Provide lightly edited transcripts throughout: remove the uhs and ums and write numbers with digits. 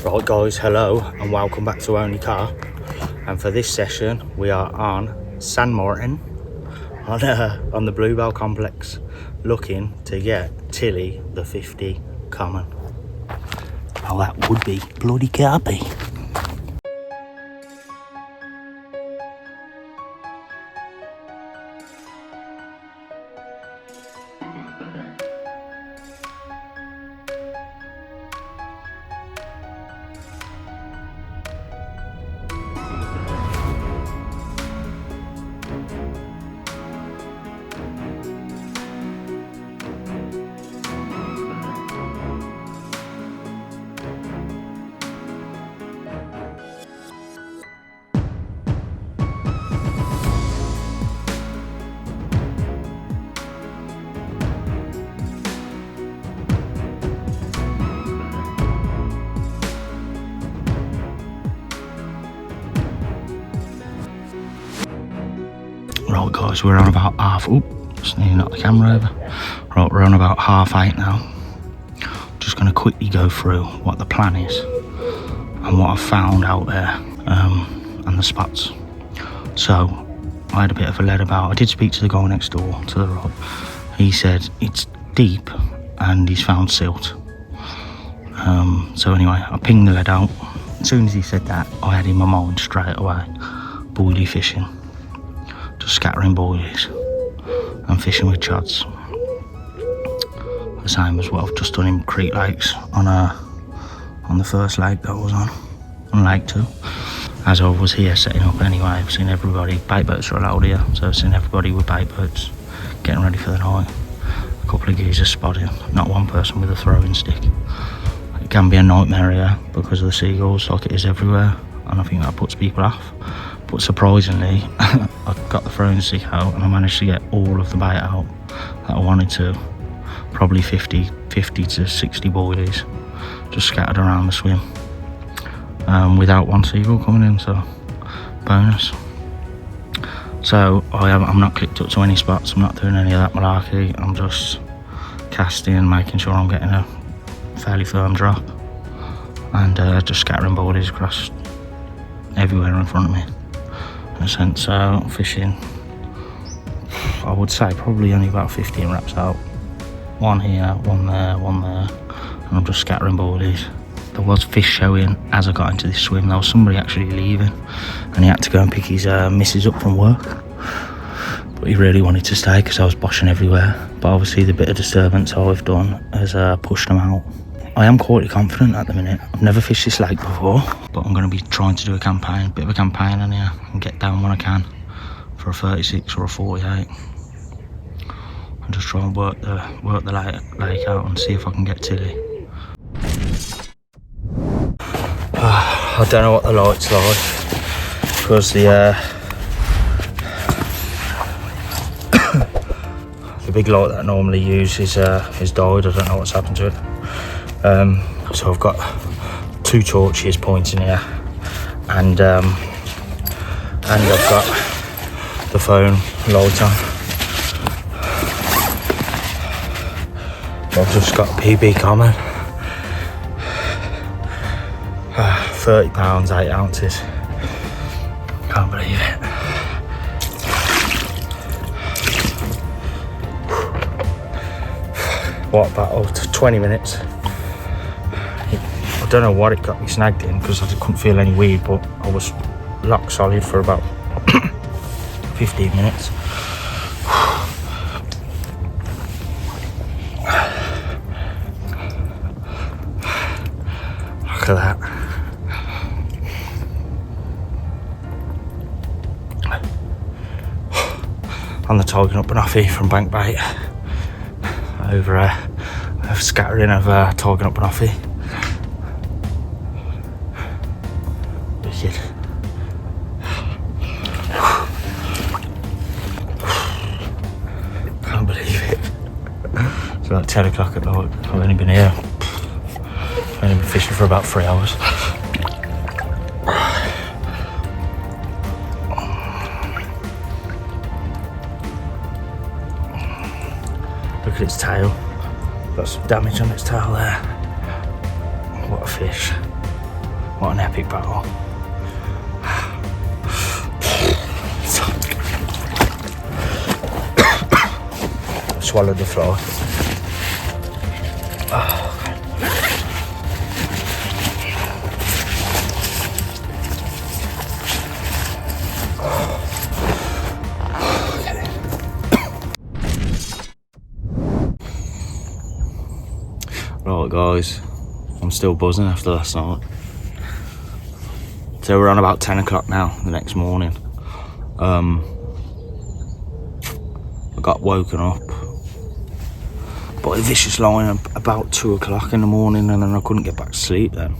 Right guys, hello and welcome back to Only Carp. And for this session we are on Sandmartin on the Bluebell complex, looking to get Tilly the 50 common. Oh, that would be bloody carpy. Right guys, we're on about just need to knock the camera over. Right, we're on about 8:30 now. Just going to quickly go through what the plan is and what I've found out there, and the spots. So I had a bit of a lead about. I did speak to the guy next door to the right. He said it's deep and he's found silt. So anyway, I pinged the lead out. As soon as he said that, I had in my mind straight away buoy fishing. Just scattering buoys and fishing with chods. The same as what I've just done in Creek Lakes on the first lake that I was on Lake 2. As I was here setting up anyway, I've seen everybody, bait boats are allowed here, so I've seen everybody with bait boats getting ready for the night. A couple of geezers spotted, not one person with a throwing stick. It can be a nightmare here because of the seagulls, like it is everywhere, and I think that puts people off. But surprisingly, I got the throwing stick out and I managed to get all of the bait out that I wanted to. Probably 50 to 60 buoys just scattered around the swim, without one seagull coming in, so bonus. So I'm not clicked up to any spots, I'm not doing any of that malarkey. I'm just casting, making sure I'm getting a fairly firm drop, and just scattering buoys across everywhere in front of me. In a sense, fishing, I would say probably only about 15 wraps out. One here, one there, and I'm just scattering buoys. There was fish showing as I got into this swim. There was somebody actually leaving and he had to go and pick his missus up from work, but he really wanted to stay because I was boshing everywhere. But obviously the bit of disturbance I've done has pushed them out. I am quite confident at the minute. I've never fished this lake before, but I'm going to be trying to do a bit of a campaign on here and get down when I can for a 36 or a 48. And just try and work the lake out and see if I can get Tilly. I don't know what the light's like because the big light that I normally use is died. I don't know what's happened to it. So I've got 2 torches pointing here, and I've got the phone light on. I've just got PB common, 30 pounds, 8 ounces. Can't believe it. What battle? 20 minutes. I don't know what it got me snagged in because I couldn't feel any weed, but I was lock solid for about 15 minutes. Look at that. On the Tiger Up and Offie from Bank Bait. Over a scattering of Tiger Up and Offie. Wicked. Can't believe it. It's about 10 o'clock at night. I've only been here. I've only been fishing for about 3 hours. Look at its tail. Got some damage on its tail there. What a fish. What an epic battle. Swallowed the fly. Right guys, I'm still buzzing after last night. So we're on about 10 o'clock now, the next morning. I got woken up by a vicious lion about 2 o'clock in the morning, and then I couldn't get back to sleep then.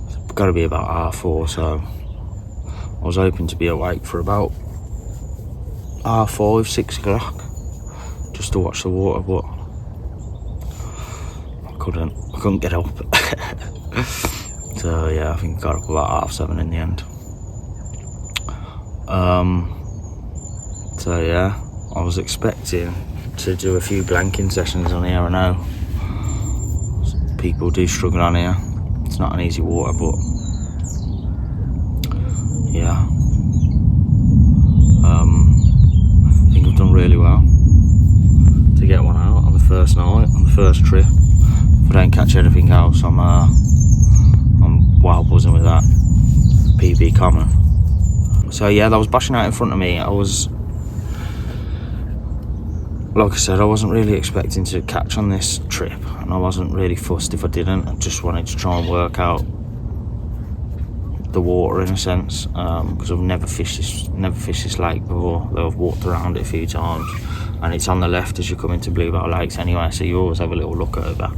It's got to be about 4:30, so I was hoping to be awake for about 5:30, 6 o'clock, just to watch the water, but I couldn't get up. So yeah, I think I got up about 7:30 in the end. So yeah, I was expecting to do a few blanking sessions on here. I know people do struggle on here. It's not an easy water, but yeah, I think I've done really well to get one out on the first night, on the first trip. If I don't catch anything else, I'm wild buzzing with that PB common. So yeah, that was bashing out in front of me. Like I said, I wasn't really expecting to catch on this trip, and I wasn't really fussed if I didn't. I just wanted to try and work out the water in a sense, because I've never fished this lake before, though I've walked around it a few times, and it's on the left as you come into Bluebell Lakes anyway, so you always have a little look over.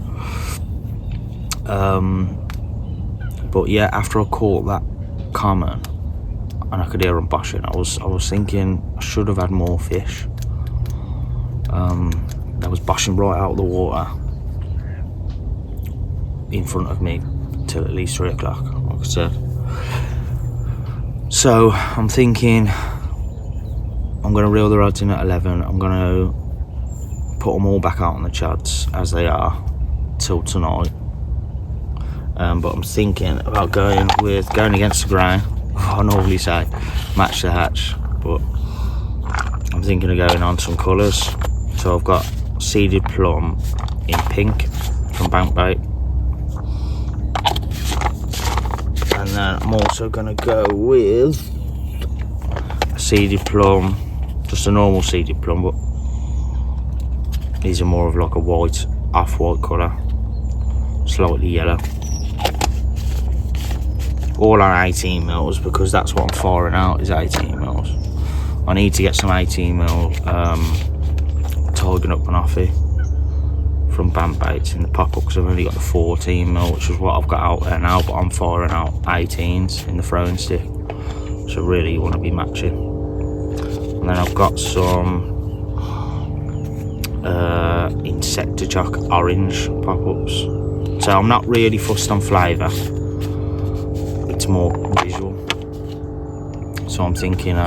But yeah, after I caught that common and I could hear them bashing, I was thinking I should have had more fish. That was bashing right out of the water in front of me till at least 3 o'clock, like I said. So I'm thinking I'm going to reel the rods in at 11. I'm going to put them all back out on the chads as they are till tonight. But I'm thinking about going against the grain. I normally say match the hatch, but I'm thinking of going on some colours. So I've got seeded plum in pink from Bankbait, and then I'm also going to go with a seeded plum, just a normal seeded plum, but these are more of like a white, off-white colour, slightly yellow. All on 18 mils, because that's what I'm firing out, is 18 mils. I need to get some 18 mil Tiger Up and Offie from Bankbaits in the pop-up, because I've only got the 14 mil, which is what I've got out there now, but I'm firing out 18s in the throwing stick, so really you want to be matching. And then I've got some Insectachock orange pop-ups, so I'm not really fussed on flavour, it's more visual. So I'm thinking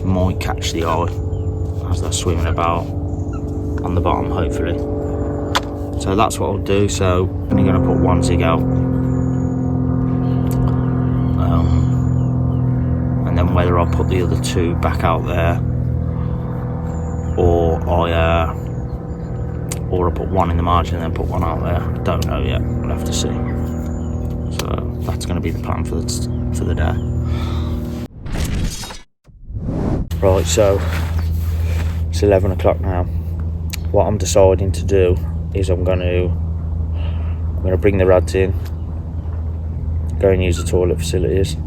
might catch the eye as they're swimming about on the bottom, hopefully. So that's what I'll do. So I'm going to put one zig out, and then whether I'll put the other two back out there, or I put one in the margin and then put one out there. Don't know yet. We'll have to see. So that's going to be the plan for the day. Right, so it's 11 o'clock now. What I'm deciding to do is I'm going to bring the rods in, go and use the toilet facilities,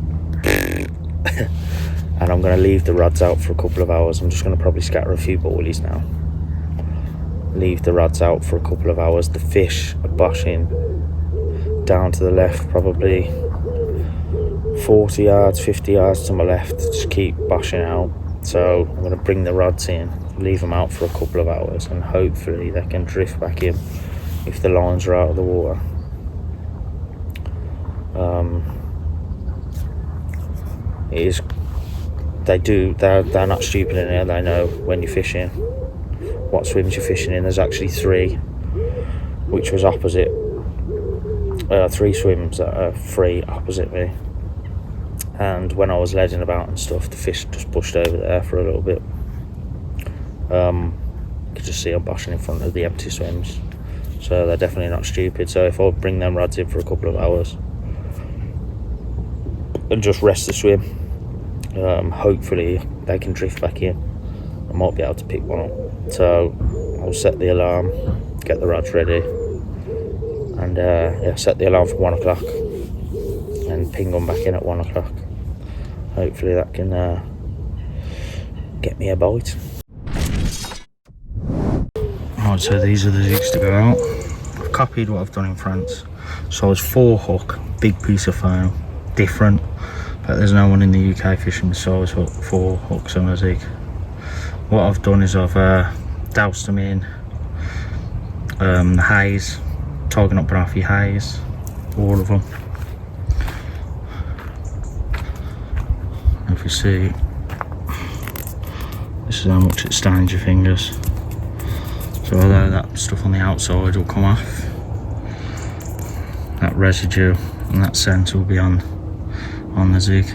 and I'm going to leave the rods out for a couple of hours. I'm just going to probably scatter a few boilies now. Leave the rods out for a couple of hours. The fish are bashing down to the left, probably 40 yards, 50 yards to my left, just keep bashing out. So I'm going to bring the rods in, leave them out for a couple of hours, and hopefully they can drift back in if the lines are out of the water. They're not stupid in here. They know when you're fishing, what swims you're fishing in. There's actually 3, which was opposite 3 swims that are free opposite me, and when I was leading about and stuff, the fish just pushed over there for a little bit. You could just see them bashing in front of the empty swims, so they're definitely not stupid. So if I bring them rods in for a couple of hours and just rest the swim, hopefully they can drift back in. I might be able to pick one up. So I'll set the alarm, get the rods ready, and set the alarm for 1 o'clock and ping them back in at 1 o'clock. Hopefully that can get me a bite. Right, so these are the jigs to go out. I've copied what I've done in France. So it's 4 hook, big piece of foam, different, but there's no one in the UK fishing the size hook, 4 hooks on a zig. What I've done is I've doused them in the haze, Target Up Barafi haze, all of them. If you see, this is how much it stains your fingers. So although that stuff on the outside will come off, that residue and that scent will be on the zig.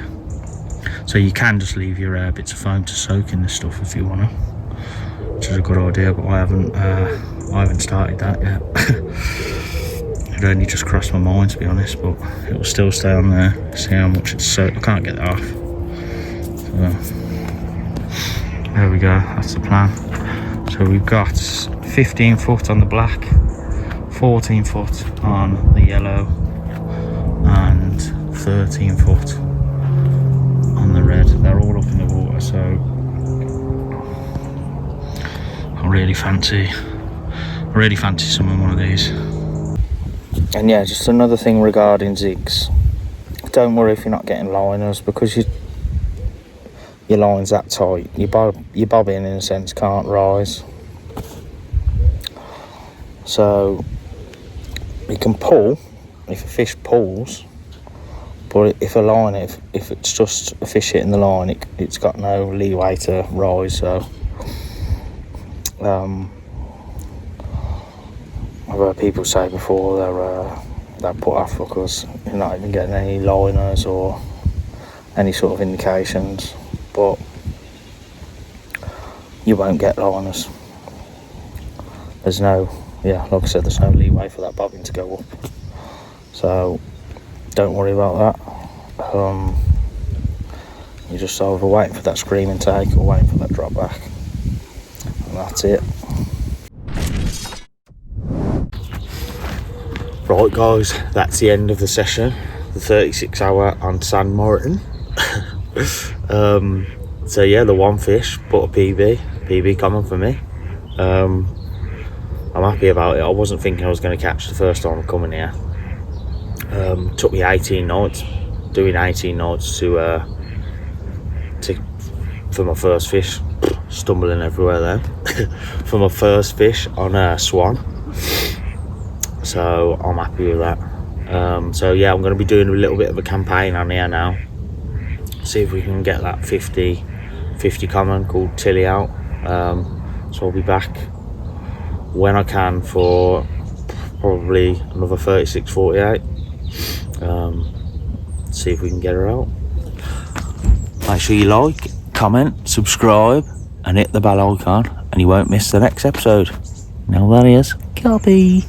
So you can just leave your bits of foam to soak in this stuff if you want to, which is a good idea, but I haven't started that yet. It only just crossed my mind, to be honest, but it will still stay on there. See how much it's soaked. I can't get it off. So there we go, that's the plan. So we've got 15 foot on the black, 14 foot on the yellow, and 13 foot on the red. They're all up in the water, so I really fancy some one of these. And yeah, just another thing regarding zigs, don't worry if you're not getting liners, because your line's that tight, your bobbin in a sense can't rise. So you can pull if a fish pulls, but if a line, if it's just a fish hitting the line, it's got no leeway to rise. So I've heard people say before they're put off because you're not even getting any liners or any sort of indications, but you won't get liners. There's no, like I said, there's no leeway for that bobbin to go up, so don't worry about that. You're just either waiting for that screaming take or waiting for that drop back, and that's it. Right guys, that's the end of the session, the 36 hour on Sandmartin. So yeah, the 1 fish, but a PB common for me. I'm happy about it. I wasn't thinking I was going to catch the first time coming here. Took me 18 nights, doing 18 nights for my first fish. Stumbling everywhere there. For my first fish on a swan. So I'm happy with that. So yeah, I'm going to be doing a little bit of a campaign on here now. See if we can get that 50 common called Tilly out. So I'll be back when I can for probably another 36-48. See if we can get her out. Make sure you like, comment, subscribe and hit the bell icon and you won't miss the next episode. Now that is CARP.